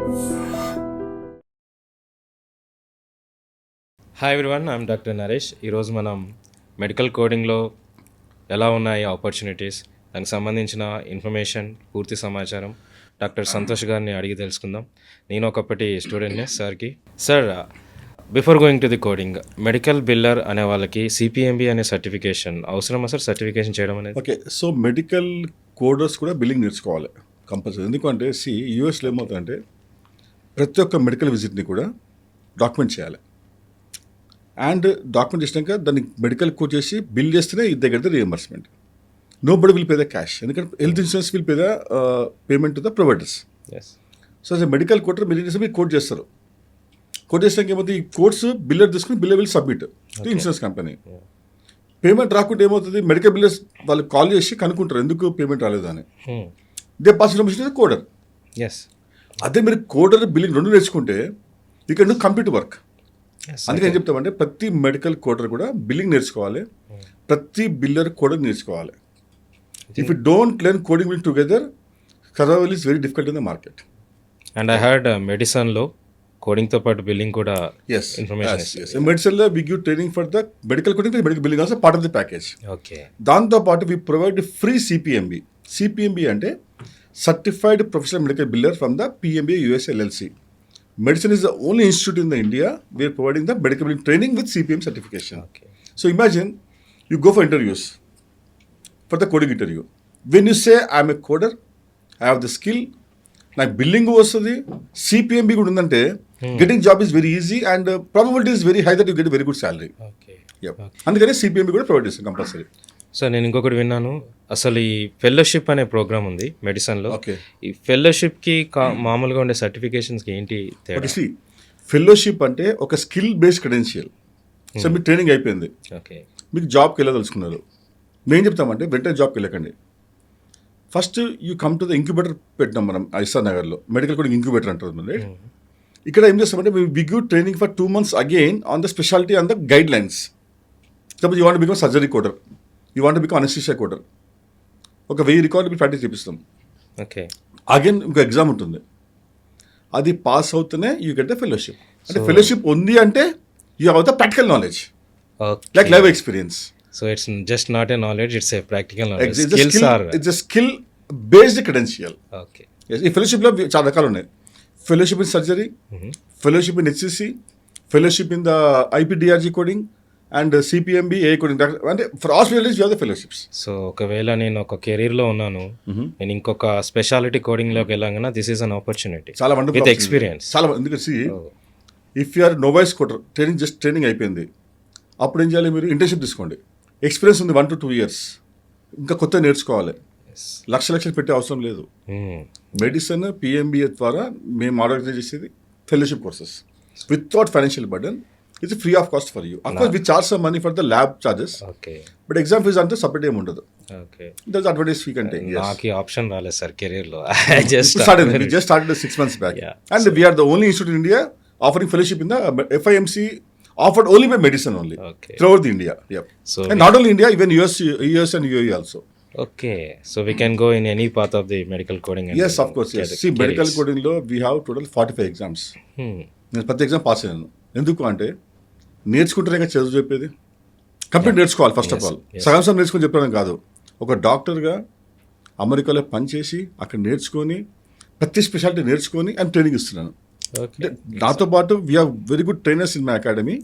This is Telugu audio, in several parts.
Hi everyone, I'm doctor Naresh. ఈరోజు మనం మెడికల్ కోడింగ్లో ఎలా ఉన్నాయి ఆపర్చునిటీస్, దానికి సంబంధించిన ఇన్ఫర్మేషన్, పూర్తి సమాచారం డాక్టర్ సంతోష్ గారిని అడిగి తెలుసుకుందాం. నేను ఒకప్పటి స్టూడెంట్నే సార్కి. Sir, before going to the coding, medical biller అనే వాళ్ళకి సిపిఎంబి అనే సర్టిఫికేషన్ అవసరమా సార్? సర్టిఫికేషన్ చేయడం అనేది. ఓకే, సో మెడికల్ కోడర్స్ కూడా బిల్లింగ్ నేర్చుకోవాలి కంపల్సరీ. ఎందుకంటే యూఎస్లో ఏమవుతుందంటే ప్రతి ఒక్క మెడికల్ విజిట్ని కూడా డాక్యుమెంట్ చేయాలి. అండ్ డాక్యుమెంట్ చేసినాక దాన్ని మెడికల్ కోడ్ చేసి బిల్ చేస్తేనే ఇది గెట్ ద రియంబర్స్మెంట్. నో బడి విల్ పే ద క్యాష్, ఎందుకంటే health insurance will pay the payment to the providers. So అదే మెడికల్ కోటర్ మీరు కోడ్ చేస్తారు. కోడ్ చేసినాక ఏమవుతుంది, ఈ కోడ్స్ బిల్లర్ తీసుకుని biller will submit to insurance company. Payment రాకుంటే ఏమవుతుంది, మెడికల్ బిల్లర్స్ వాళ్ళు కాల్ చేసి కనుక్కుంటారు ఎందుకు పేమెంట్ రాలేదు అని. They pass information కోడర్. అదే మీరు కోడర్ బిల్లింగ్ రెండు నేర్చుకుంటే you can do complete work. అందుకని ఏం చెప్తామంటే ప్రతి మెడికల్ కోడర్ కూడా బిల్లింగ్ నేర్చుకోవాలి, ప్రతి బిల్లర్ కోడింగ్ నేర్చుకోవాలి. If you don't learn coding will together, survival is very difficult in the market. And I heard మెడిసన్లో కోడింగ్తో పాటు బిల్లింగ్ కూడా ఇన్ఫర్మేషన్. మెడిసిన్లో we give training for the medical coding, medical billing also part of the package. Okay, దాంతోపాటు we provide free CPMB. CPMB అంటే certified professional medical biller from the PMB US LLC. MEDESUN is the only institute in the India we are providing the medical billing training with CPM certification. Okay. So imagine you go for interviews, for the coding interview. When you say I am a coder, I have the skill, like billing vastadi, CPMB kuda undante, getting job is very easy and probability is very high that you get a very good salary. Okay. Yep. Andukane CPMB kuda provide chestam compulsory. So నేను ఇంకొకటి విన్నాను, అసలు ఈ ఫెలోషిప్ అనే ప్రోగ్రామ్ ఉంది మెడిసన్లో. ఈ ఫెలోషిప్కి మామూలుగా ఉండే సర్టిఫికేషన్స్కి ఏంటి తేడా? ఫెలోషిప్ అంటే ఒక స్కిల్ బేస్డ్ క్రెడెన్షియల్. సో మీకు ట్రైనింగ్ అయిపోయింది, ఓకే, మీకు జాబ్కి వెళ్ళదలుచుకున్నారు. మేము చెప్తామంటే వెంటనే జాబ్కి వెళ్ళకండి. First you come to the incubator పెట్టినాం మనం ఐసార్ నగర్లో, మెడికల్ కోడింగ్ ఇంక్యుబేటర్ అంటారు మనం. ఇక్కడ ఏం చేస్తామంటే మేము we give training for 2 months again on the speciality on the guidelines. Suppose you want become surgery coder, you want become anaesthesia coder, ఒక 1000 రికార్డు ప్రాక్టీస్ చేపిస్తాం. ఓకే, అగైన్ ఇంకో ఎగ్జామ్ ఉంటుంది, అది పాస్ అవుతూనే యూ గెట్ ద ఫెలోషిప్. అంటే ఫెలోషిప్ ఉంది అంటే you have the practical knowledge, like live experience. So it's just not a knowledge, it's a practical knowledge. It's a skill based credential. Okay, ఈ ఫెలోషిప్లో చాలా రకాలు ఉన్నాయి. Fellowship in surgery, fellowship in HCC, fellowship in the IPDRG coding and CPMB A coding. అంటే for all specialities you have the fellowships. So ఒకవేళ నేను ఒక కెరీర్లో ఉన్నాను, నేను ఇంకొక స్పెషాలిటీ కోడింగ్లోకి వెళ్ళాங்கன்னா దిస్ ఈస్ అన్ ఆపర్చునిటీ. చాలా వండర్ఫుల్ విత్ ఎక్స్పీరియన్స్. చాలా ఎందుకంటే if you are novice coder, training అయిపోయింది, అప్పుడు ఏం చేయాలి, మీరు ఇంటర్న్షిప్ తీసుకోండి. ఎక్స్పీరియన్స్ ఉంది 1 to 2 years, ఇంకా కొత్త నేర్చుకోవాలి. లక్షలు పెట్టే అవసరం లేదు. మెడిసిన్ పిఎంబిఏ ద్వారా మేము ఆర్గనైజ్ చేసేది fellowship courses without financial burden. It's free of cost for you. Of course, we charge some money for the lab charges. Okay. But exam fees ante separate em undadu. Okay. There's advantage we can take. Yes. Naaki option raale sir career lo. We just started 6 months back. Yeah. And so, we are the only institute in India offering fellowship in the FIMC, offered only by MEDESUN only. Okay. Throughout the India. Yep. So and not only India, even US and UAE also. Okay. So we can go in any path of the medical coding. And yes, of course. Yes. See, medical coding lo we have total 45 exams. నేను ప్రతి ఎగ్జామ్ పాస్ అయ్యాను. ఎందుకు అంటే నేర్చుకుంటేనే చదువు చెప్పేది. కంప్లీట్ నేర్చుకోవాలి ఫస్ట్ ఆఫ్ ఆల్. సగం నేర్చుకొని చెప్పడం కాదు. ఒక డాక్టర్గా అమెరికాలో పనిచేసి అక్కడ నేర్చుకొని ప్రతి స్పెషాలిటీ నేర్చుకొని అండ్ ట్రైనింగ్ ఇస్తున్నాను. నాతో పాటు we have very good trainers in my academy.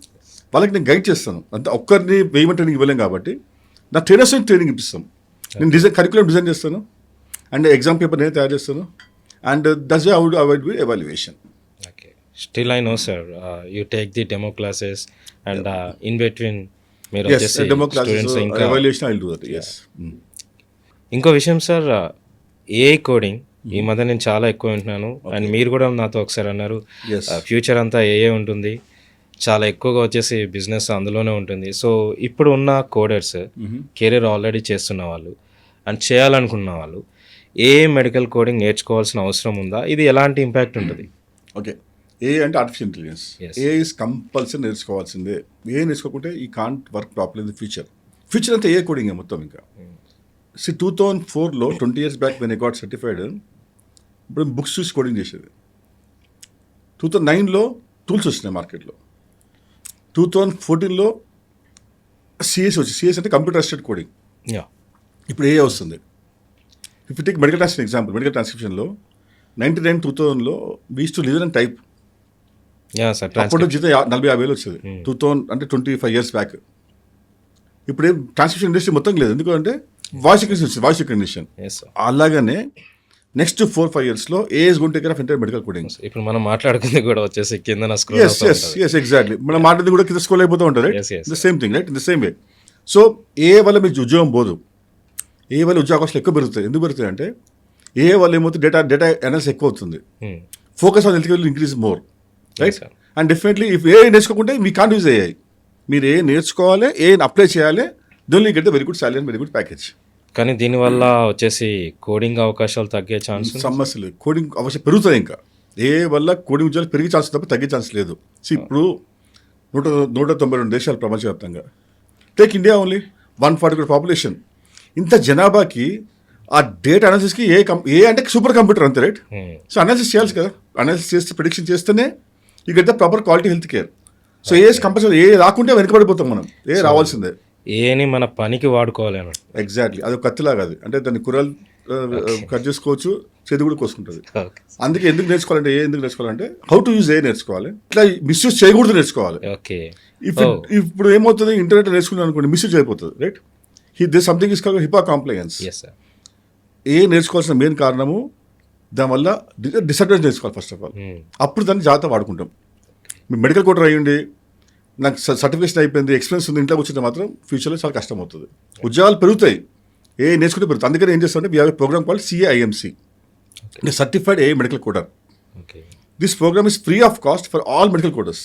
వాళ్ళకి నేను గైడ్ చేస్తాను. అంటే ఒక్కరిని వేయమని ట్రైనింగ్ ఇవ్వలేం కాబట్టి నా ట్రైనర్స్ ట్రైనింగ్ ఇప్పిస్తాం. నేను కరికులం డిజైన్ చేస్తాను అండ్ ఎగ్జామ్ పేపర్ నేను తయారు చేస్తాను. And that's how would avoid with evaluation. Still I know sir, you take the demo classes and in between మీరు demo classes evaluation I will do that. Yes. ఇంకో విషయం సార్, AI కోడింగ్ ఈ మధ్య నేను చాలా ఎక్కువ వింటున్నాను. అండ్ మీరు కూడా నాతో ఒకసారి అన్నారు ఫ్యూచర్ అంతా AI ఉంటుంది, చాలా ఎక్కువగా వచ్చేసి బిజినెస్ అందులోనే ఉంటుంది. సో ఇప్పుడు ఉన్న కోడర్స్, కెరీర్ ఆల్రెడీ చేస్తున్న వాళ్ళు అండ్ చేయాలనుకున్న వాళ్ళు AI మెడికల్ కోడింగ్ నేర్చుకోవాల్సిన అవసరం ఉందా? ఇది ఎలాంటి ఇంపాక్ట్ ఉంటుంది? ఓకే, ఏ అంటే artificial intelligence. A is compulsory నేర్చుకోవాల్సిందే. ఏ నేర్చుకోకుంటే ఈ can't work properly in the future అంతా ఏ కోడింగ్ మొత్తం. ఇంకా 2004లో 20 years back when I got certified, ఇప్పుడు బుక్స్ చూసి కోడింగ్ చేసేది. 2009లో టూల్స్ వచ్చినాయి మార్కెట్లో. 2014లో సిఎస్ వచ్చి, సిఎస్ అంటే కంప్యూటర్ అసిస్టెడ్ కోడింగ్. యా ఇప్పుడు ఏ వస్తుంది. If you take medical transcription example, medical ట్రాన్స్క్రిప్షన్లో 2009 we used to live and type. Yeah sir. అప్పుడు జీతం 40,000 వచ్చేది 2000 అంటే 25 years బ్యాక్. ఇప్పుడు ఏం ట్రాన్స్క్రిప్షన్ ఇండస్ట్రీ మొత్తం లేదు, ఎందుకంటే వాయిస్ రికగ్నిషన్. అలాగనే నెక్స్ట్ 4-5 yearsలో A is going to take care of entire medical coding. ఇప్పుడు మనం మాట్లాడుకుంది కూడా వచ్చేసి కింద స్క్రోల్ yes ఎగ్జాక్ట్లీ. మనం మాట్లాడింది కూడా కింద స్క్రోల్ అయిపోతూ ఉంటుంది, right? The same thing, right? In the same way. So A వల్ల మీకు ఉద్యోగం పోదు, ఏ వల్ల ఉద్యోగాలు ఎక్కువ పెరుగుతాయి. ఎందుకు పెరుగుతాయి అంటే ఏ వల్ల ఏమవుతుంది, డేటా అనాలిసిస్ ఎక్కువ అవుతుంది. Focus on health care will increase more, right? And definitely if A నేర్చుకుంటే వీ కాంట్ యూజ్ ఏఐ. మీరు ఏ నేర్చుకోవాలి, ఏ అప్లై చేయాలి, then you get the very good salary and very good package. కానీ దీనివల్ల వచ్చేసి కోడింగ్ అవకాశాలు తగ్గే ఛాన్స్ సమస్య లేదు. కోడింగ్ అవకాశం పెరుగుతాయి. ఇంకా ఏ వల్ల కోడింగ్ ఉద్యోగాలు పెరిగే ఛాన్స్ తప్ప తగ్గే ఛాన్స్ లేదు. ఇప్పుడు 192 దేశాలు ప్రపంచవ్యాప్తంగా, take India only 140 crore population. ఇంత జనాభాకి ఆ డేటా అనాలిసిస్కి ఏ అంటే సూపర్ కంప్యూటర్ అంతే, రైట్? సో అనాలిసిస్ చేయాలి కదా, అనాలిసిస్ చేస్తే ప్రిడిక్షన్ చేస్తేనే you get the proper quality health care. So A compulsory A రాకుంటే వెనకబడిపోతాం మనం, ఏ రావాల్సిందే. ఏని మన పనికి వాడుకోవాలి అని. ఎగ్జాక్ట్లీ, అది కత్తిలాగా, అది అంటే దాన్ని కూరలు కట్ చేసుకోవచ్చు, చేతి కూడా కోసుకుంటుంది. అందుకే ఎందుకు నేర్చుకోవాలంటే హౌ టు యూజ్ ఏ నేర్చుకోవాలి, ఇట్లా మిస్యూజ్ చేయకూడదు నేర్చుకోవాలి. ఓకే. ఇప్పుడు ఏమవుతుంది, ఇంటర్నెట్ నేర్చుకున్నాను అనుకోండి, మిస్యూజ్ అయిపోతుంది, right? This something is called HIPAA compliance. A నేర్చుకోవాల్సిన మెయిన్ కారణము దానివల్ల డిసడ్వాంటేజ్ నేర్చుకోవాలి ఫస్ట్ ఆఫ్ ఆల్. అప్పుడు దాన్ని జాగ్రత్త వాడుకుంటాం. మీరు మెడికల్ కోడర్ అయ్యండి, నాకు సర్టిఫికేషన్ అయిపోయింది, ఎక్స్పీరియన్స్ ఉంది, ఇంట్లో కూర్చుంటే మాత్రం ఫ్యూచర్లో చాలా కష్టం అవుతుంది. ఉద్యోగాలు పెరుగుతాయి, ఏ నేర్చుకుంటే పెరుగుతుంది. అందుకని ఏం చేస్తామంటే we have a program called CAIMC, certified A medical coder. This program is free of cost for all medical coders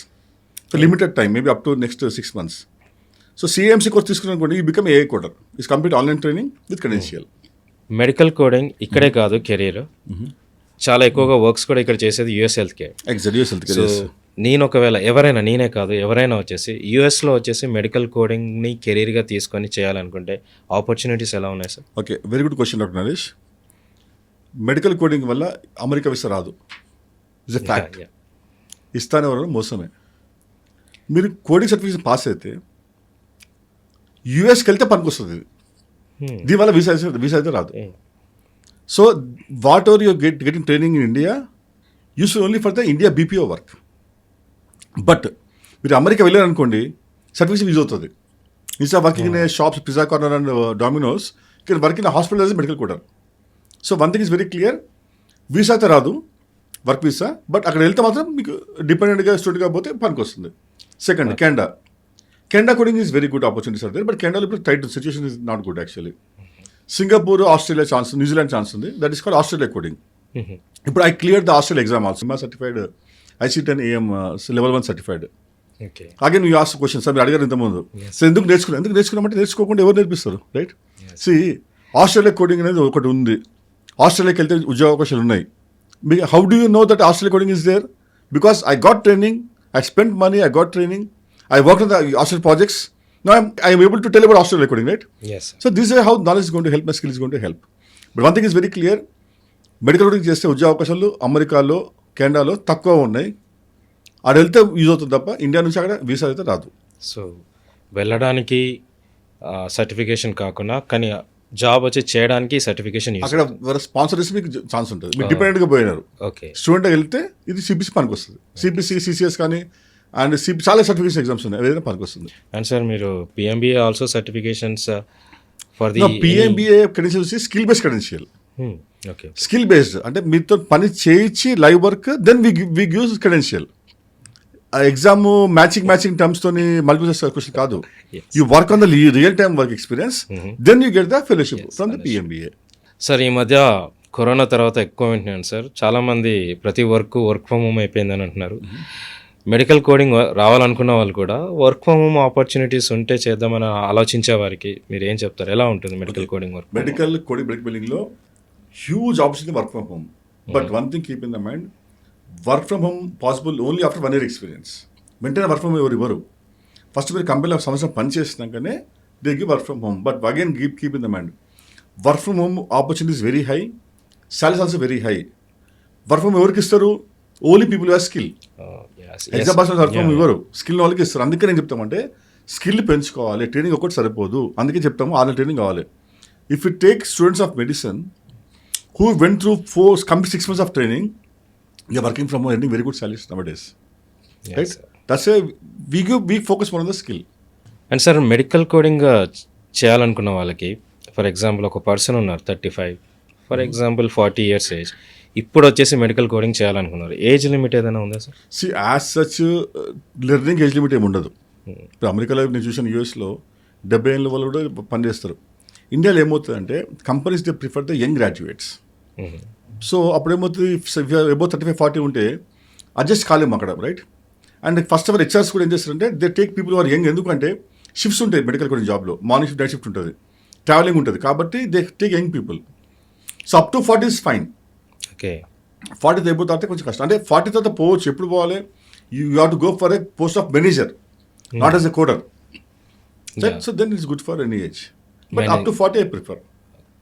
for limited time, maybe up to next 6 months. So CAIMC course తీసుకున్నాను, you become A coder. Is complete online training with credential. Medical coding ఇక్కడే కాదు, కెరీర్ చాలా ఎక్కువగా వర్క్స్ కూడా ఇక్కడ చేసేది యుఎస్ హెల్త్ కేర్. ఎగ్జాక్ట్. నేను ఒకవేళ నేనే కాదు ఎవరైనా వచ్చేసి యూఎస్లో వచ్చేసి మెడికల్ కోడింగ్ని కెరీర్గా తీసుకొని చేయాలనుకుంటే ఆపర్చునిటీస్ ఎలా ఉన్నాయి sir? Okay, very good question doctor Naresh. Medical coding వల్ల అమెరికా వీసా రాదు, ఇట్స్ ఎ ఫ్యాక్ట్. ఇస్తానే వరకు మోసమే. మీరు కోడింగ్ సర్టిఫికేషన్ పాస్ అయితే యూఎస్కి వెళ్తే పనికి వస్తుంది, దీనివల్ల వీసా అయితే రాదు. So whatever you getting training in India use only for the India BPO work. But మీరు అమెరికా వెళ్ళారనుకోండి, సర్టిఫికేషన్ యూజ్ అవుతుంది. Instead working in shops, pizza corner and Domino's, ఇక్కడ work in hospital as medical coder. So one thing is very clear, visa అయితే రాదు, వర్క్ వీసా, బట్ అక్కడ వెళ్తే మాత్రం మీకు డిపెండెంట్గా స్టూడెంట్గా పోతే పనికి వస్తుంది. Second, Canada coding is very good opportunities are there, but కెనడాలో ఇప్పుడు tight situation is not good actually. Singapore, Australia chance, New Zealand chance ఉంది, that is called Australia coding. ఇప్పుడు I clear the Australia exam also, మా certified IC10 AM level 1 certified. Again you ask question, sir మీరు అడిగారు ఇంతకుముందు, సో ఎందుకు నేర్చుకున్నామంటే నేర్చుకోకుండా ఎవరు నేర్పిస్తారు, రైట్? సి ఆస్ట్రేలియా కోడింగ్ అనేది ఒకటి ఉంది, ఆస్ట్రేలియాకి వెళ్తే ఉద్యోగ అవకాశాలు ఉన్నాయి. మీకు how do you know that Australia coding is there? Because I got training, I spend money, I got training, I work on the Australia projects. Now I am able to tell about Australia coding, right? Yes. So this is how knowledge is going to help, my skill is going to help. But one thing is very clear, medical coding చేస్తే ఉద్యోగ అవకాశాలు అమెరికాలో, కెనడాలో తక్కువ ఉన్నాయి. ఆడ వెళ్తే యూజ్ అవుతుంది తప్ప ఇండియా నుంచి అక్కడ వీసా అయితే రాదు. సో వెళ్ళడానికి సర్టిఫికేషన్ కాకుండా కానీ జాబ్ వచ్చి చేయడానికి సర్టిఫికేషన్ అక్కడ స్పాన్సర్ చేసి మీకు ఛాన్స్ ఉంటుంది. మీరు డిపెండెంట్గా పోయినారు, ఓకే, స్టూడెంట్గా వెళ్తే ఇది CPC పనికి వస్తుంది. CPC, CCS కానీ అండ్ చాలా సర్టిఫికేషన్ ఎగ్జామ్స్ ఉన్నాయి, ఏదైనా పనికి వస్తుంది. అండ్ సార్ మీరు PMBA also certifications for the PMBA credentials skill based credential. Okay, skill based అంటే మీతో పని చేయించి live work, then we gives credential. Exam matching టర్మ్స్తోని మల్టిపుల్ చాయిస్ క్వశ్చన్ కాదు. You work on the real time work experience, then you get the fellowship from the PMBA. Sir ఈ మధ్య కరోనా తర్వాత ఎక్కువ వింటున్నాను సార్, చాలామంది ప్రతి వర్క్ ఫ్రమ్ హోమ్ అయిపోయిందని అంటున్నారు. మెడికల్ కోడింగ్ రావాలనుకున్న వాళ్ళు కూడా వర్క్ ఫ్రమ్ హోమ్ ఆపర్చునిటీస్ ఉంటే చేద్దామని ఆలోచించే వారికి మీరు ఏం చెప్తారు? ఎలా ఉంటుంది medical coding work? Medical coding బిల్డింగ్లో huge opportunity work from home. But one thing keep in the mind, work from home possible only after 1 year experience. వెంటనే వర్క్ ఫ్రమ్ హోమ్ ఇవ్వరు. ఫస్ట్ మీరు కంపెనీలో సంవత్సరం పని చేసినాకనే they give work from home. But again keep in the mind, work from home opportunities very high, salaries also very high. Work from ఎవరికి ఇస్తారు? Only people have skill. yes, exam pass సరిపోం yeah. ఇవ్వరు, స్కిల్ వాళ్ళకి ఇస్తారు. అందుకే నేను చెప్తామంటే స్కిల్ పెంచుకోవాలి, ట్రైనింగ్ ఒకటి సరిపోదు. అందుకే చెప్తాము ఆల్ ట్రైనింగ్ కావాలి. If you take students of medicine who went through 6 months of training, they are working from home, earning very good salaries nowadays. Yes, Right? sir. That's why we focus more on the skill. And sir medical coding చేయాలనుకున్న వాళ్ళకి ఫర్ ఎగ్జాంపుల్ ఒక పర్సన్ ఉన్నారు 35, ఫర్ ఎగ్జాంపుల్ 40 years ఏజ్, ఇప్పుడు వచ్చేసి మెడికల్ కోడింగ్ చేయాలనుకున్నారు, ఏజ్ లిమిట్ ఏదైనా ఉందా sir? See, as such, learning age limit ఏమి ఉండదు. ఇప్పుడు అమెరికాలో నేను చూసిన యూఎస్లో 70 ఏళ్ళ వాళ్ళు కూడా పనిచేస్తారు. ఇండియాలో ఏమవుతుందంటే companies they prefer the young graduates. So అప్పుడు ఏమవుతుంది, అబౌవ్ 35-40 ఉంటే అడ్జస్ట్ కాలేము అక్కడ, right? And first of all HRs కూడా ఏం చేస్తారంటే they take people are young. ఎందుకంటే షిఫ్ట్స్ ఉంటాయి మెడికల్ కోడింగ్ జాబ్లో, మార్నింగ్ షిఫ్ట్, నైట్ షిఫ్ట్ ఉంటుంది, ట్రావెలింగ్ ఉంటుంది, కాబట్టి they take young people. So up to 40 is fine. Okay, 40 అయిపోతే తర్వాత కొంచెం కష్టం. అంటే 40 తర్వాత పోవచ్చు. ఎప్పుడు పోవాలి? You have to go for a post of manager, not as a coder. So then it's good for any age, but up to 40 I prefer.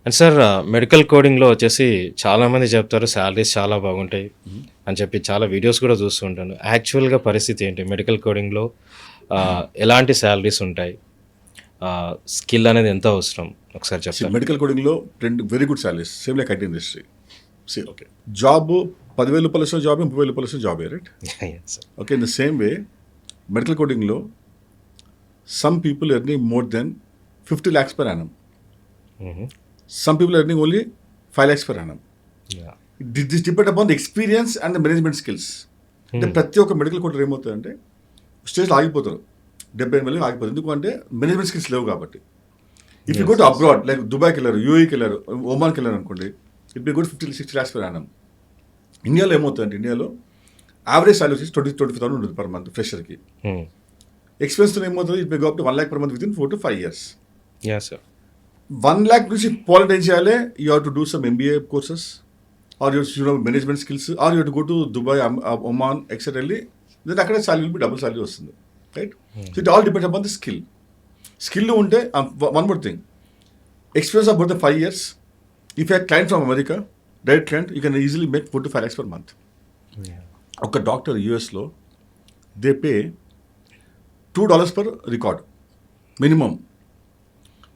And sir medical కోడింగ్లో వచ్చేసి చాలామంది చెప్తారు శాలరీస్ చాలా బాగుంటాయి అని చెప్పి, చాలా వీడియోస్ కూడా చూస్తూ ఉంటాను. యాక్చువల్గా పరిస్థితి ఏంటి మెడికల్ కోడింగ్లో? ఎలాంటి శాలరీస్ ఉంటాయి? స్కిల్ అనేది ఎంత అవసరం ఒకసారి చెప్తాను. మెడికల్ కోడింగ్లో very good salaries, same like IT industry. Okay, job 10,000 రూపాయలు వచ్చిన జాబ్, 30,000 రూపాయలు వచ్చిన job, right? Okay, in the same way medical కోడింగ్లో some people earning more than 50 lakhs per annum. Some people are earning only 5 lakhs per annum. This depends upon the experience and the management skills. అంటే ప్రతి ఒక్క మెడికల్ కోడర్ ఏమవుతుందంటే స్టేజ్లో ఆగిపోతారు, 70 ఆగిపోతారు. ఎందుకంటే మేనేజ్మెంట్ స్కిల్స్ లేవు కాబట్టి. If you go to abroad, like దుబాయ్కి వెళ్ళారు, యూఏకి వెళ్ళారు, ఒమాన్కి వెళ్ళారు అనుకోండి, it be good 50-60 lakhs per annum. ఇండియాలో ఏమవుతుందంటే ఇండియాలో యావరేజ్ సాలరీ వచ్చేసి 20,000-25,000 ఉంటుంది పర్ మంత్ ఫ్రెషర్కి. ఎక్స్పెన్స్తో ఏమవుతుంది, it be go up to 1 lakh per month within 4 to 5 years. 1 lakh నుంచి పోవాలంటే ఏం చేయాలి? You have to do some MBA courses, or you know management skills, or you to go to Dubai, Oman, etcetera వెళ్ళి దెన్ అక్కడ సాలరీ బి డబుల్ సాలరీ వస్తుంది, right? So it all depends upon the skill. Skill ఉంటే one more thing, experience of both 5 years. If you client from America, direct client, you can easily make 4 to 5 lakhs per month. ఒక డాక్టర్ యూఎస్లో they pay $2 per record minimum.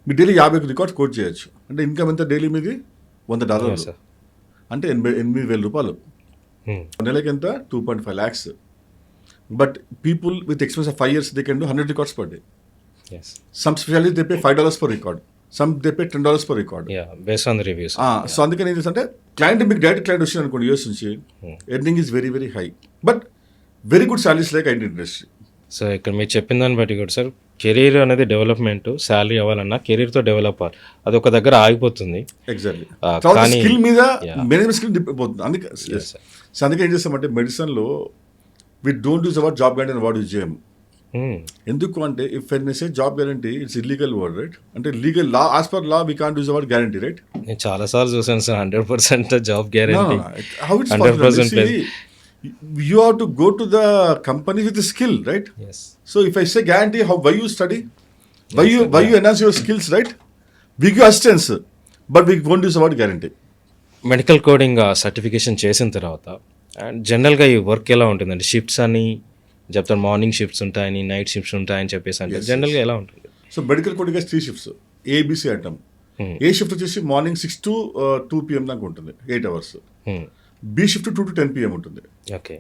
మీ డైలీ 50 రికార్డ్స్ కోట్ చేయొచ్చు. అంటే ఇన్కమ్ ఎంత డైలీ మీది? $100, అంటే 8,000 రూపాయలు. నెలకి ఎంత? 2.5 lakhs. But people with experience of 5 years they can do 100 records per day. Some speciality they pay $5 per record, some they pay $10 per record, based on the reviews. So అందుకని ఏం చేస్తే క్లయింట్, మీకు డైరెక్ట్ క్లయింట్ వచ్చింది అనుకోండి యూఎస్ నుంచి, earning is very very high, but very good salaries like IT industry. So ఇక్కడ మీరు చెప్పిన దాన్ని బట్టి కూడా సార్, కెరీర్ అనేది డెవలప్మెంట్, శాలరీ అవ్వాలన్నా కెరీర్తో డెవలప్ అవ్వాలి, అది ఒక దగ్గర ఆగిపోతుంది. ఎగ్జాక్ట్లీ, కానీ స్కిల్ మీద మేనేజ్మెంట్ స్కిల్ పోతుంది. అందుకే ఏం చేస్తామంటే మెడిసిన్లో we don't use our job guarantee word use చేయము. ఎందుకు అంటే if and say job guarantee, it's illegal word, right? అంటే legal law, as per law we can't use our guarantee, right? నేను చాలాసార్లు చూసాను sir 100% job guarantee. How it's 100%? You have to go to the company with the skill, right? Yes. So if I say guarantee, why you study? Why you enhance your skills, right? We give assistance, but we won't use the word guarantee. Medical coding certification చేసిన తర్వాత అండ్ జనరల్గా ఈ వర్క్ ఎలా ఉంటుందండి? షిఫ్ట్స్ అని చెప్తారు, మార్నింగ్ షిఫ్ట్స్ ఉంటాయని, నైట్ షిఫ్ట్స్ ఉంటాయని చెప్పేసి అంటే జనరల్గా ఎలా ఉంటుంది? So medical coding 3 shifts, ABC అంటాం. ఏ షిఫ్ట్ వచ్చేసి మార్నింగ్ 6 to 2 PM దాకా ఉంటుంది, 8 hours. B shift 2 to 10 PM ఉంటుంది. ఓకే.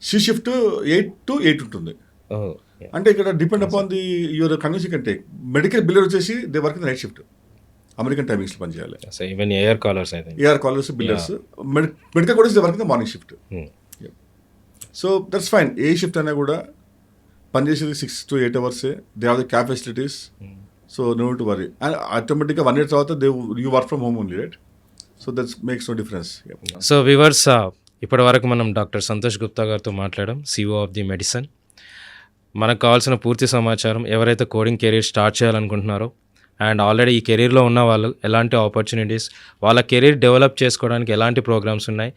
సి షిఫ్ట్ 8 to 8 ఉంటుంది. అంటే ఇక్కడ depend upon the your convention కంటే మెడికల్ బిల్లర్ వచ్చేసి they work night shift, American టైమింగ్స్లో పనిచేయాలి. ఈవెన్ ఏఆర్ కాలర్స్ అయితే ఏఆర్ కాలర్స్, బిల్లర్స్, మెడికల్ కూడా they work morning shift. So that's fine. ఏ షిఫ్ట్ అయినా కూడా పనిచేసేది 6 to 8 hours. They have the cab facilities, so no to worry. And ఆటోమేటిక్గా 1 year తర్వాత you work from home only, right? So that's makes no difference. So viewers, ఇప్పటి వరకు మనం డాక్టర్ సంతోష్ గుప్తా గారితో మాట్లాడాం, CEO ఆఫ్ ది మెడిసన్. మనకు కావాల్సిన పూర్తి సమాచారం, ఎవరైతే కోడింగ్ కెరీర్ స్టార్ట్ చేయాలనుకుంటున్నారో అండ్ ఆల్రెడీ ఈ కెరీర్లో ఉన్న వాళ్ళు ఎలాంటి ఆపర్చునిటీస్, వాళ్ళ కెరీర్ డెవలప్ చేసుకోవడానికి ఎలాంటి ప్రోగ్రామ్స్ ఉన్నాయి,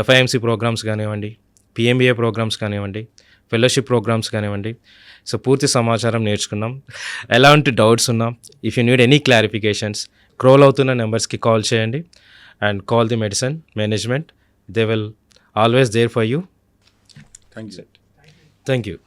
FIMC ప్రోగ్రామ్స్ కానివ్వండి, PMBA ప్రోగ్రామ్స్ కానివ్వండి, ఫెలోషిప్ ప్రోగ్రామ్స్ కానివ్వండి, సో పూర్తి సమాచారం నేర్చుకున్నాం. ఎలాంటి డౌట్స్ ఉన్నా, if you need any clarifications, scroll అవుతున్న నెంబర్స్కి కాల్ చేయండి and call the medicine management. They will always there for you. Thank you. Thank you.